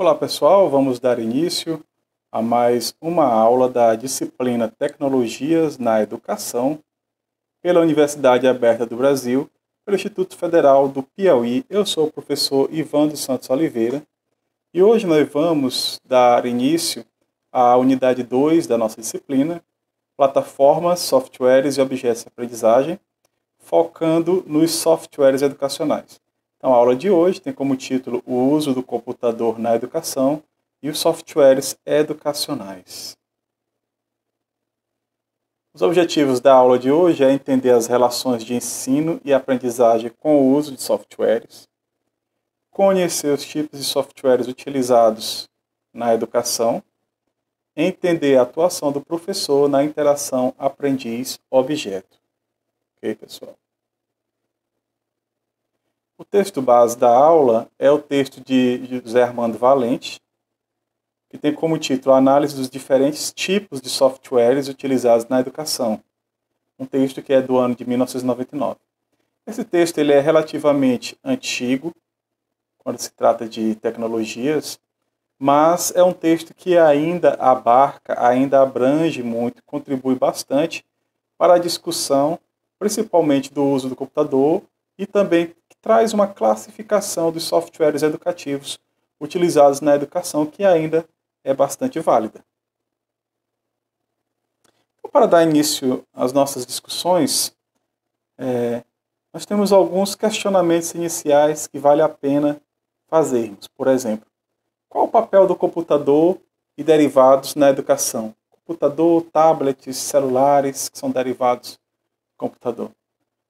Olá pessoal, vamos dar início a mais uma aula da disciplina Tecnologias na Educação pela Universidade Aberta do Brasil, pelo Instituto Federal do Piauí. Eu sou o professor Ivan dos Santos Oliveira e hoje nós vamos dar início à unidade 2 da nossa disciplina, Plataformas, Softwares e Objetos de Aprendizagem, focando nos softwares educacionais. Então, a aula de hoje tem como título o uso do computador na educação e os softwares educacionais. Os objetivos da aula de hoje é entender as relações de ensino e aprendizagem com o uso de softwares, conhecer os tipos de softwares utilizados na educação, entender a atuação do professor na interação aprendiz-objeto. Ok, pessoal? O texto base da aula é o texto de José Armando Valente, que tem como título a análise dos diferentes tipos de softwares utilizados na educação. Um texto que é do ano de 1999. Esse texto ele é relativamente antigo, quando se trata de tecnologias, mas é um texto que ainda abarca, ainda abrange muito, contribui bastante para a discussão, principalmente do uso do computador, e também traz uma classificação dos softwares educativos utilizados na educação que ainda é bastante válida. Então, para dar início às nossas discussões, nós temos alguns questionamentos iniciais que vale a pena fazermos. Por exemplo, qual o papel do computador e derivados na educação? Computador, tablets, celulares, que são derivados do computador.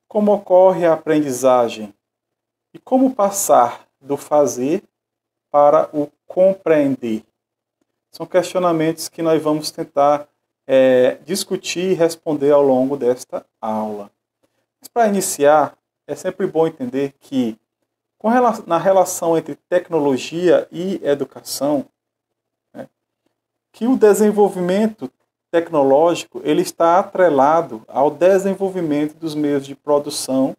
Como ocorre a aprendizagem? E como passar do fazer para o compreender? São questionamentos que nós vamos tentar discutir e responder ao longo desta aula. Mas para iniciar, é sempre bom entender que na relação entre tecnologia e educação, que o desenvolvimento tecnológico ele está atrelado ao desenvolvimento dos meios de produção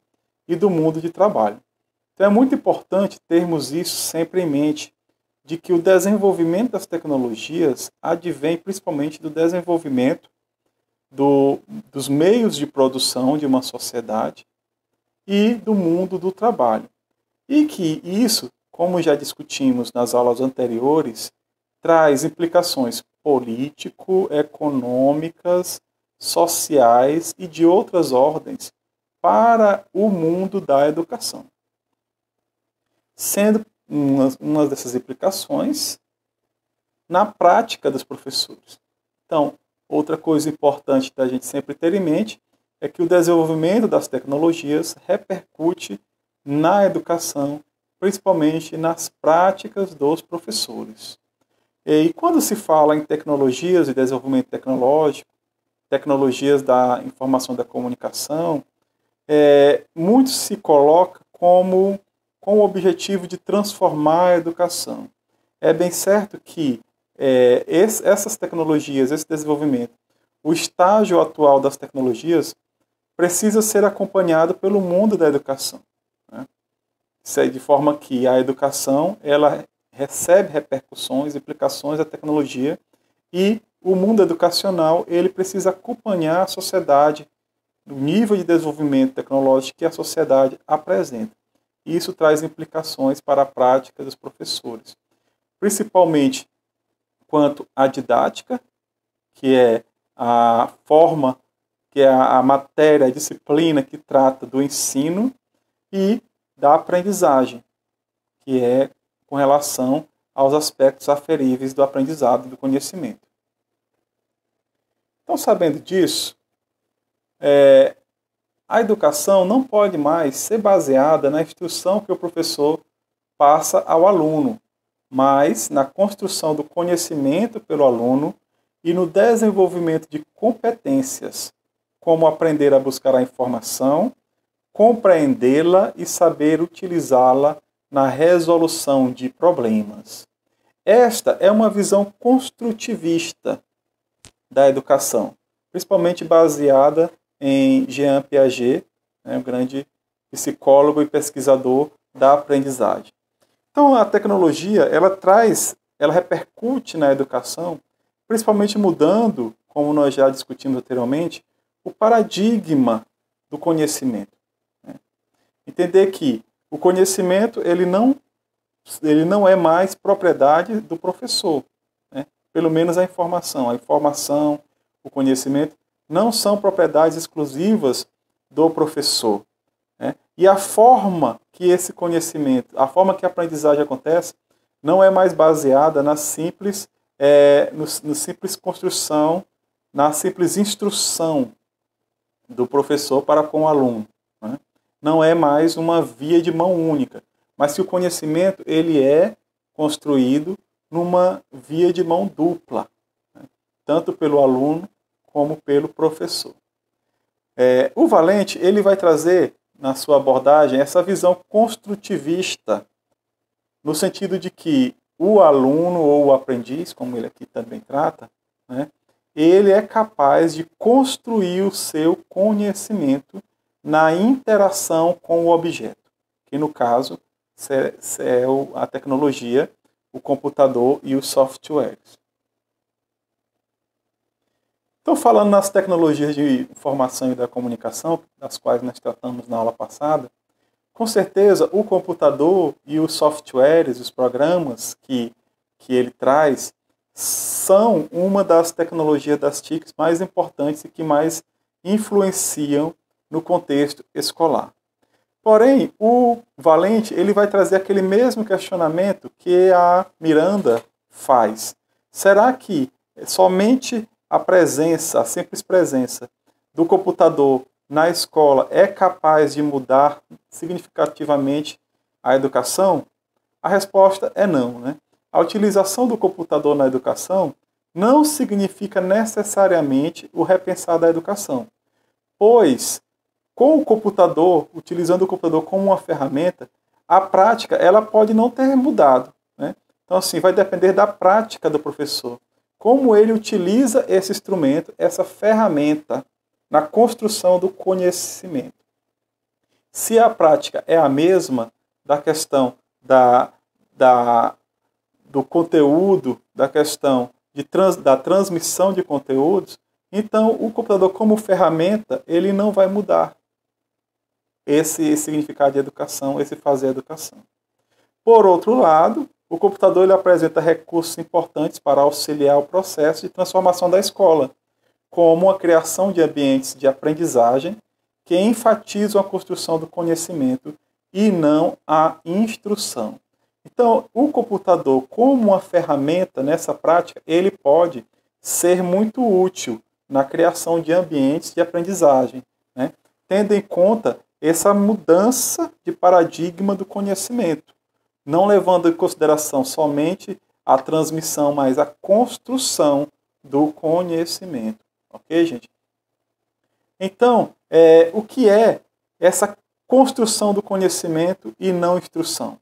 e do mundo de trabalho. Então é muito importante termos isso sempre em mente, de que o desenvolvimento das tecnologias advém principalmente do desenvolvimento dos meios de produção de uma sociedade e do mundo do trabalho. E que isso, como já discutimos nas aulas anteriores, traz implicações político-econômicas, sociais e de outras ordens para o mundo da educação. Sendo uma dessas implicações na prática dos professores. Então, outra coisa importante da gente sempre ter em mente é que o desenvolvimento das tecnologias repercute na educação, principalmente nas práticas dos professores. E quando se fala em tecnologias e desenvolvimento tecnológico, tecnologias da informação e da comunicação, muito se coloca com o objetivo de transformar a educação. É bem certo que essas tecnologias, esse desenvolvimento, o estágio atual das tecnologias precisa ser acompanhado pelo mundo da educação. De forma que a educação ela recebe repercussões, implicações da tecnologia e o mundo educacional ele precisa acompanhar a sociedade, o nível de desenvolvimento tecnológico que a sociedade apresenta. E isso traz implicações para a prática dos professores, principalmente quanto à didática, que é a forma, que é a matéria, a disciplina que trata do ensino, e da aprendizagem, que é com relação aos aspectos aferíveis do aprendizado e do conhecimento. Então, sabendo disso, a educação não pode mais ser baseada na instrução que o professor passa ao aluno, mas na construção do conhecimento pelo aluno e no desenvolvimento de competências, como aprender a buscar a informação, compreendê-la e saber utilizá-la na resolução de problemas. Esta é uma visão construtivista da educação, principalmente baseada em Jean Piaget, um grande psicólogo e pesquisador da aprendizagem. Então, a tecnologia ela traz ela repercute na educação, principalmente mudando, como nós já discutimos anteriormente, o paradigma do conhecimento. Entender que o conhecimento ele não é mais propriedade do professor. Pelo menos a informação. A informação, o conhecimento, não são propriedades exclusivas do professor. E a forma que esse conhecimento, a forma que a aprendizagem acontece, não é mais baseada na simples construção, na simples instrução do professor para com o aluno. Não é mais uma via de mão única, mas que o conhecimento ele é construído numa via de mão dupla, tanto pelo aluno como pelo professor. O Valente ele vai trazer na sua abordagem essa visão construtivista, no sentido de que o aluno ou o aprendiz, como ele aqui também trata, ele é capaz de construir o seu conhecimento na interação com o objeto, que no caso é a tecnologia, o computador e os softwares. Então, falando nas tecnologias de informação e da comunicação, das quais nós tratamos na aula passada, com certeza o computador e os softwares, os programas que ele traz, são uma das tecnologias das TICs mais importantes e que mais influenciam no contexto escolar. Porém, o Valente ele vai trazer aquele mesmo questionamento que a Miranda faz. Será que somente a simples presença do computador na escola é capaz de mudar significativamente a educação? A resposta é não. A utilização do computador na educação não significa necessariamente o repensar da educação, pois com o computador, utilizando o computador como uma ferramenta, a prática ela pode não ter mudado. Então, assim, vai depender da prática do professor. Como ele utiliza esse instrumento, essa ferramenta, na construção do conhecimento. Se a prática é a mesma da questão do conteúdo, da questão da transmissão de conteúdos, então o computador como ferramenta, ele não vai mudar esse significado de educação, esse fazer educação. Por outro lado, o computador ele apresenta recursos importantes para auxiliar o processo de transformação da escola, como a criação de ambientes de aprendizagem que enfatizam a construção do conhecimento e não a instrução. Então, o computador, como uma ferramenta nessa prática, ele pode ser muito útil na criação de ambientes de aprendizagem, tendo em conta essa mudança de paradigma do conhecimento, não levando em consideração somente a transmissão, mas a construção do conhecimento. Ok, gente? Então, o que é essa construção do conhecimento e não instrução?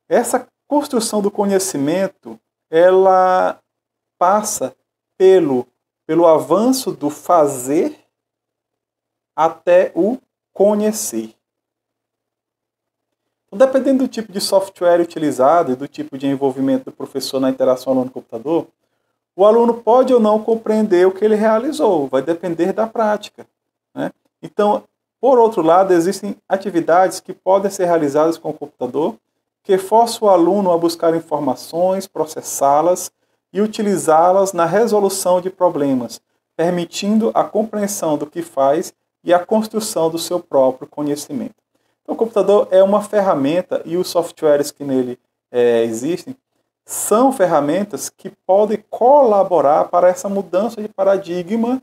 Essa construção do conhecimento, ela passa pelo avanço do fazer até o conhecer. Então, dependendo do tipo de software utilizado e do tipo de envolvimento do professor na interação aluno-computador, o aluno pode ou não compreender o que ele realizou, vai depender da prática. Então, por outro lado, existem atividades que podem ser realizadas com o computador que forçam o aluno a buscar informações, processá-las e utilizá-las na resolução de problemas, permitindo a compreensão do que faz e a construção do seu próprio conhecimento. Então, o computador é uma ferramenta e os softwares que nele existem são ferramentas que podem colaborar para essa mudança de paradigma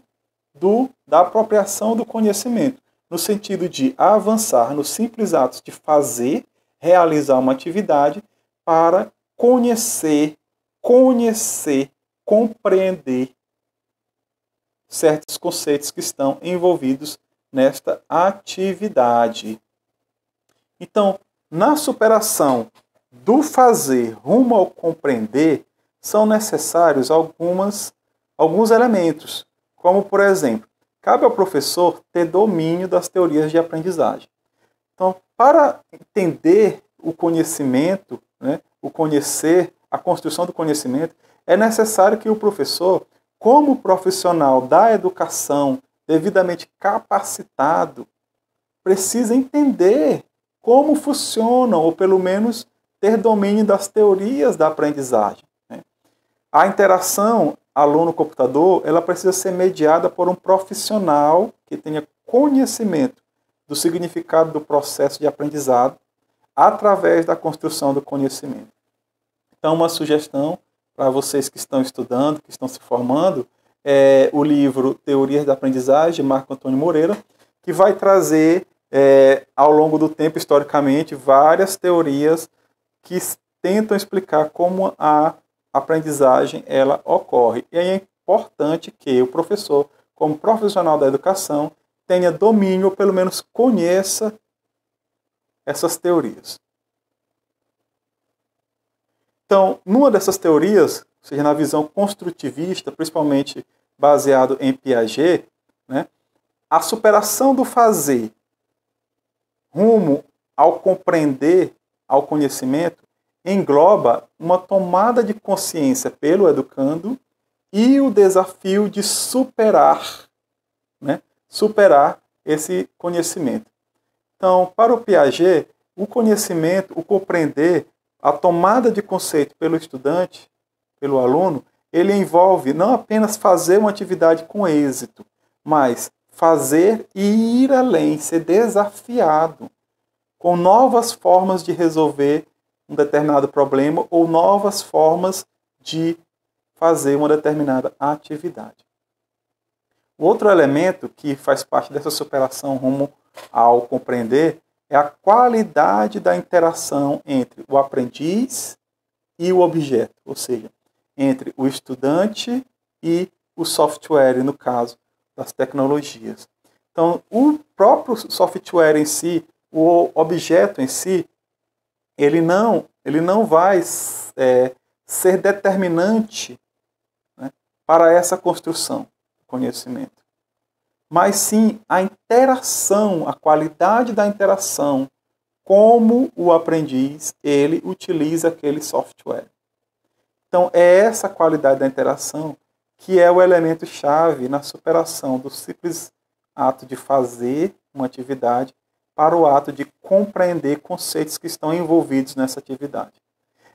da apropriação do conhecimento, no sentido de avançar nos simples atos de fazer, realizar uma atividade para conhecer, compreender certos conceitos que estão envolvidos nesta atividade. Então, na superação do fazer rumo ao compreender, são necessários alguns elementos, como, por exemplo, cabe ao professor ter domínio das teorias de aprendizagem. Então, para entender o conhecimento, o conhecer a construção do conhecimento, é necessário que o professor, como profissional da educação, devidamente capacitado, precisa entender como funcionam, ou pelo menos ter domínio das teorias da aprendizagem. A interação aluno-computador, ela precisa ser mediada por um profissional que tenha conhecimento do significado do processo de aprendizado através da construção do conhecimento. Então, uma sugestão para vocês que estão estudando, que estão se formando, é o livro Teorias da Aprendizagem, de Marco Antônio Moreira, que vai trazer, ao longo do tempo, historicamente, várias teorias que tentam explicar como a aprendizagem ela ocorre. E é importante que o professor, como profissional da educação, tenha domínio, ou pelo menos conheça essas teorias. Então, numa dessas teorias, ou seja, na visão construtivista, principalmente baseado em Piaget, né, a superação do fazer rumo ao compreender, ao conhecimento, engloba uma tomada de consciência pelo educando e o desafio de superar esse conhecimento. Então, para o Piaget, o conhecimento, o compreender, a tomada de conceito pelo estudante, pelo aluno, ele envolve não apenas fazer uma atividade com êxito, mas fazer e ir além, ser desafiado com novas formas de resolver um determinado problema ou novas formas de fazer uma determinada atividade. O outro elemento que faz parte dessa superação rumo ao compreender é a qualidade da interação entre o aprendiz e o objeto, ou seja, entre o estudante e o software, no caso das tecnologias. Então, o próprio software em si, o objeto em si, ele não vai ser determinante, né, para essa construção do conhecimento. Mas sim a interação, a qualidade da interação, como o aprendiz ele utiliza aquele software. Então, é essa qualidade da interação que é o elemento-chave na superação do simples ato de fazer uma atividade para o ato de compreender conceitos que estão envolvidos nessa atividade.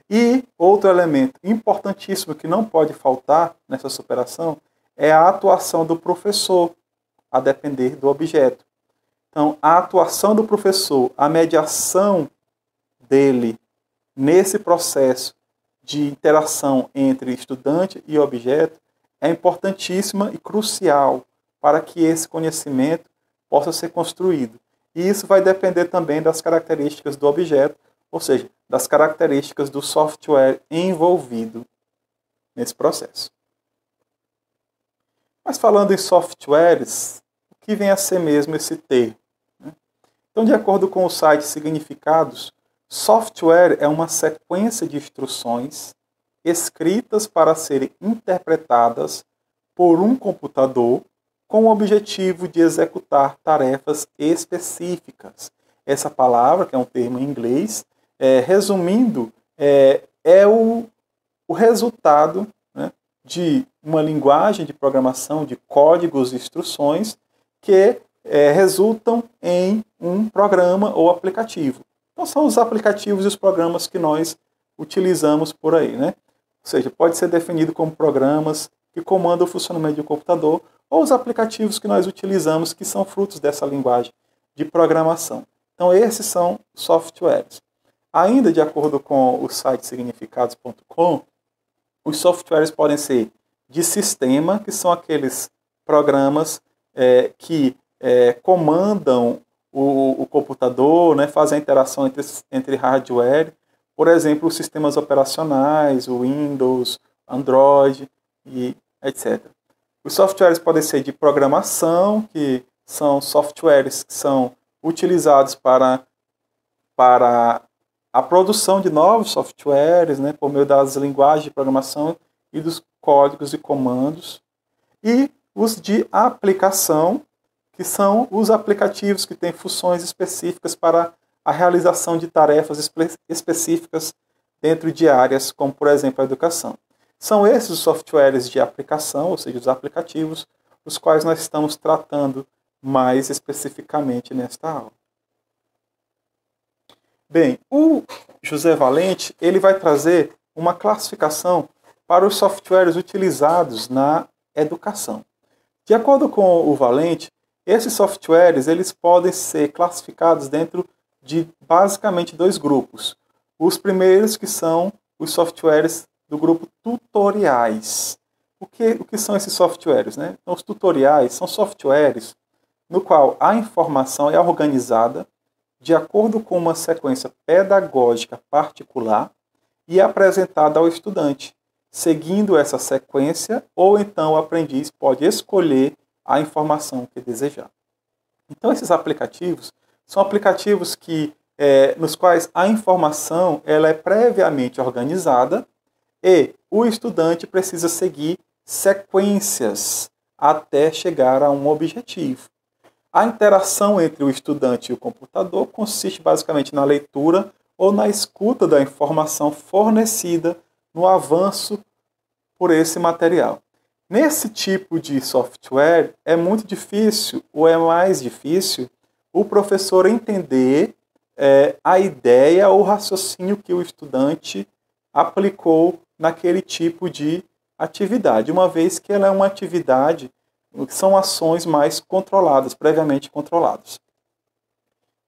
E outro elemento importantíssimo que não pode faltar nessa superação é a atuação do professor, a depender do objeto. Então, a atuação do professor, a mediação dele nesse processo de interação entre estudante e objeto é importantíssima e crucial para que esse conhecimento possa ser construído. E isso vai depender também das características do objeto, ou seja, das características do software envolvido nesse processo. Mas falando em softwares, o que vem a ser mesmo esse termo? Então, de acordo com o site Significados, software é uma sequência de instruções escritas para serem interpretadas por um computador com o objetivo de executar tarefas específicas. Essa palavra, que é um termo em inglês, resumindo, é o resultado, né, de uma linguagem de programação, de códigos e instruções que resultam em um programa ou aplicativo. Então, são os aplicativos e os programas que nós utilizamos por aí, né? Ou seja, pode ser definido como programas que comandam o funcionamento de um computador ou os aplicativos que nós utilizamos que são frutos dessa linguagem de programação. Então, esses são softwares. Ainda de acordo com o site significados.com, os softwares podem ser de sistema, que são aqueles programas que comandam o computador, né, fazem a interação entre hardware, por exemplo, os sistemas operacionais, o Windows, Android e etc. Os softwares podem ser de programação, que são softwares que são utilizados para a produção de novos softwares, né, por meio das linguagens de programação e dos códigos e comandos. E os de aplicação, que são os aplicativos que têm funções específicas para a realização de tarefas específicas dentro de áreas como, por exemplo, a educação. São esses os softwares de aplicação, ou seja, os aplicativos, os quais nós estamos tratando mais especificamente nesta aula. Bem, o José Valente ele vai trazer uma classificação para os softwares utilizados na educação. De acordo com o Valente, esses softwares eles podem ser classificados dentro de basicamente dois grupos. Os primeiros que são os softwares do grupo tutoriais. O que são esses softwares, né? Então, os tutoriais são softwares no qual a informação é organizada de acordo com uma sequência pedagógica particular e apresentada ao estudante. Seguindo essa sequência, ou então o aprendiz pode escolher a informação que desejar. Então, esses aplicativos são aplicativos nos quais a informação ela é previamente organizada e o estudante precisa seguir sequências até chegar a um objetivo. A interação entre o estudante e o computador consiste basicamente na leitura ou na escuta da informação fornecida no avanço por esse material. Nesse tipo de software, é muito difícil, ou é mais difícil, o professor entender a ideia ou raciocínio que o estudante aplicou naquele tipo de atividade, uma vez que ela é uma atividade que são ações mais controladas, previamente controladas.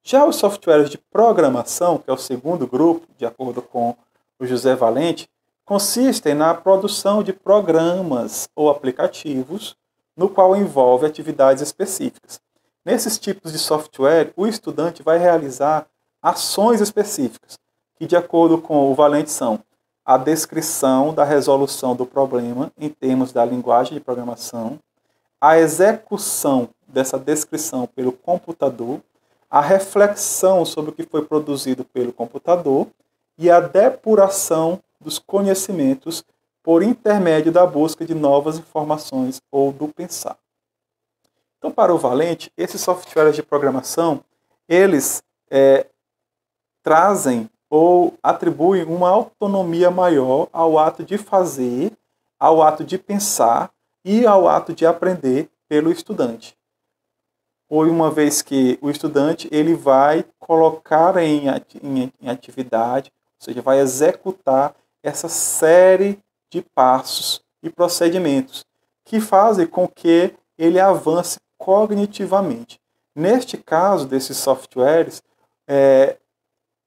Já os softwares de programação, que é o segundo grupo, de acordo com o José Valente, consistem na produção de programas ou aplicativos, no qual envolve atividades específicas. Nesses tipos de software, o estudante vai realizar ações específicas, que de acordo com o Valente são a descrição da resolução do problema em termos da linguagem de programação, a execução dessa descrição pelo computador, a reflexão sobre o que foi produzido pelo computador e a depuração dos conhecimentos por intermédio da busca de novas informações ou do pensar. Então, para o Valente, esses softwares de programação, eles trazem ou atribuem uma autonomia maior ao ato de fazer, ao ato de pensar e ao ato de aprender pelo estudante. Ou uma vez que o estudante ele vai colocar em atividade, ou seja, vai executar essa série de passos e procedimentos que fazem com que ele avance cognitivamente. Neste caso desses softwares,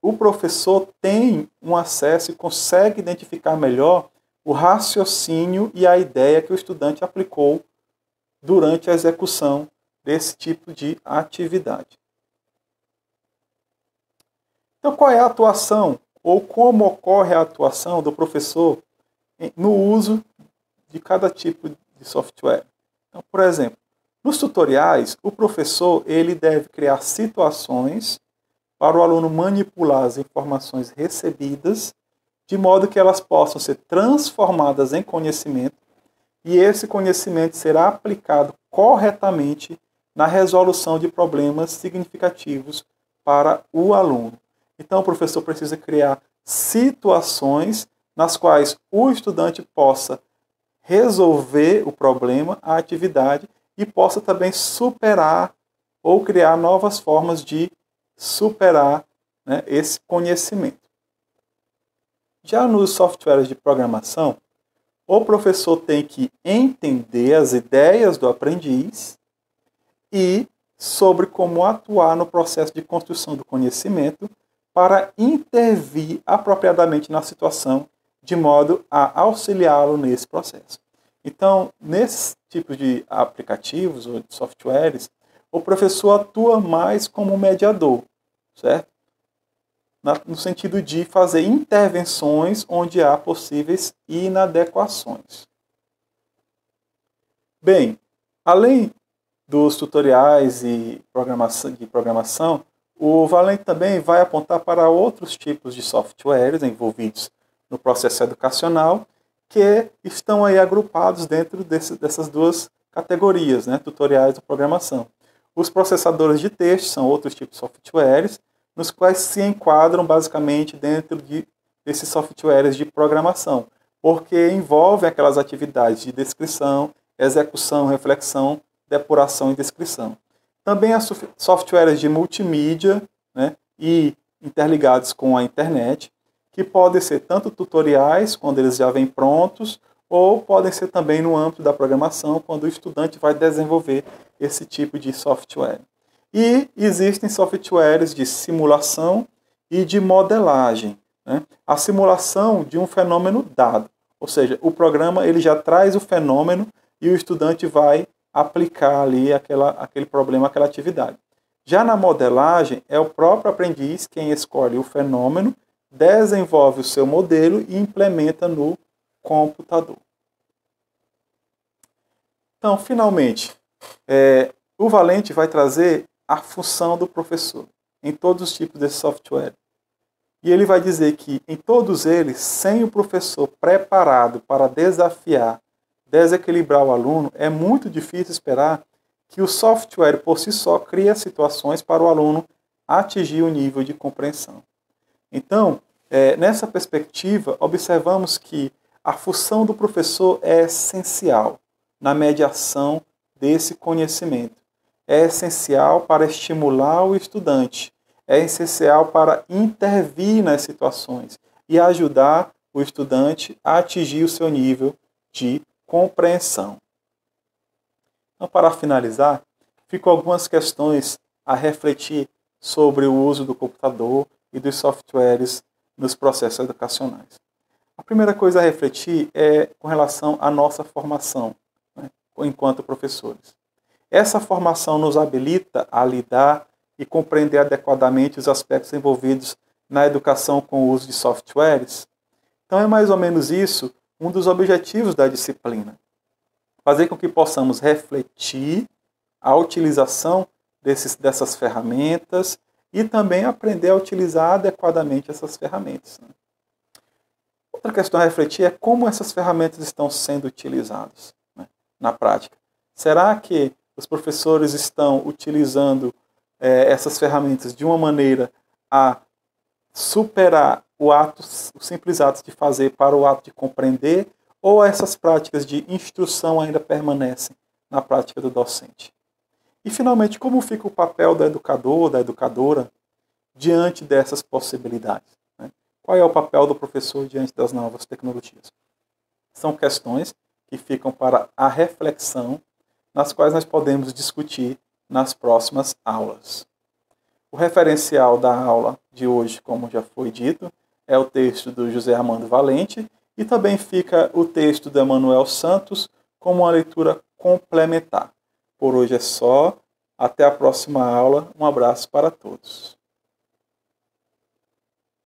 o professor tem um acesso e consegue identificar melhor o raciocínio e a ideia que o estudante aplicou durante a execução desse tipo de atividade. Então, qual é a atuação ou como ocorre a atuação do professor no uso de cada tipo de software? Então, por exemplo, nos tutoriais, o professor ele deve criar situações para o aluno manipular as informações recebidas de modo que elas possam ser transformadas em conhecimento e esse conhecimento será aplicado corretamente na resolução de problemas significativos para o aluno. Então, o professor precisa criar situações nas quais o estudante possa resolver o problema, a atividade, e possa também superar ou criar novas formas de superar, né, esse conhecimento. Já nos softwares de programação, o professor tem que entender as ideias do aprendiz e sobre como atuar no processo de construção do conhecimento para intervir apropriadamente na situação de modo a auxiliá-lo nesse processo. Então, nesses tipos de aplicativos ou de softwares, o professor atua mais como mediador, certo? No sentido de fazer intervenções onde há possíveis inadequações. Bem, além dos tutoriais e de programação, o Valente também vai apontar para outros tipos de softwares envolvidos no processo educacional que estão aí agrupados dentro dessas duas categorias, né, tutoriais e programação. Os processadores de texto são outros tipos de softwares, nos quais se enquadram basicamente dentro desses softwares de programação, porque envolvem aquelas atividades de descrição, execução, reflexão, depuração e descrição. Também há softwares de multimídia, né, e interligados com a internet, que podem ser tanto tutoriais, quando eles já vêm prontos, ou podem ser também no âmbito da programação, quando o estudante vai desenvolver esse tipo de software. E existem softwares de simulação e de modelagem, né? A simulação de um fenômeno dado, ou seja, o programa ele já traz o fenômeno e o estudante vai aplicar ali aquele problema, aquela atividade. Já na modelagem, é o próprio aprendiz quem escolhe o fenômeno, desenvolve o seu modelo e implementa no computador. Então, finalmente, o Valente vai trazer a função do professor em todos os tipos de software. E ele vai dizer que em todos eles, sem o professor preparado para desafiar, desequilibrar o aluno, é muito difícil esperar que o software por si só crie situações para o aluno atingir o nível de compreensão. Então, nessa perspectiva, observamos que a função do professor é essencial na mediação desse conhecimento. É essencial para estimular o estudante, é essencial para intervir nas situações e ajudar o estudante a atingir o seu nível de compreensão. Então, para finalizar, ficam algumas questões a refletir sobre o uso do computador e dos softwares nos processos educacionais. A primeira coisa a refletir é com relação à nossa formação, né, enquanto professores. Essa formação nos habilita a lidar e compreender adequadamente os aspectos envolvidos na educação com o uso de softwares. Então é mais ou menos isso um dos objetivos da disciplina. Fazer com que possamos refletir a utilização dessas ferramentas e também aprender a utilizar adequadamente essas ferramentas. Outra questão a refletir é como essas ferramentas estão sendo utilizadas, né, na prática. Será que os professores estão utilizando essas ferramentas de uma maneira a superar o simples ato de fazer para o ato de compreender, ou essas práticas de instrução ainda permanecem na prática do docente? E, finalmente, como fica o papel do educador ou da educadora diante dessas possibilidades, né? Qual é o papel do professor diante das novas tecnologias? São questões que ficam para a reflexão, nas quais nós podemos discutir nas próximas aulas. O referencial da aula de hoje, como já foi dito, é o texto do José Armando Valente, e também fica o texto do Emanuel Santos como uma leitura complementar. Por hoje é só. Até a próxima aula. Um abraço para todos.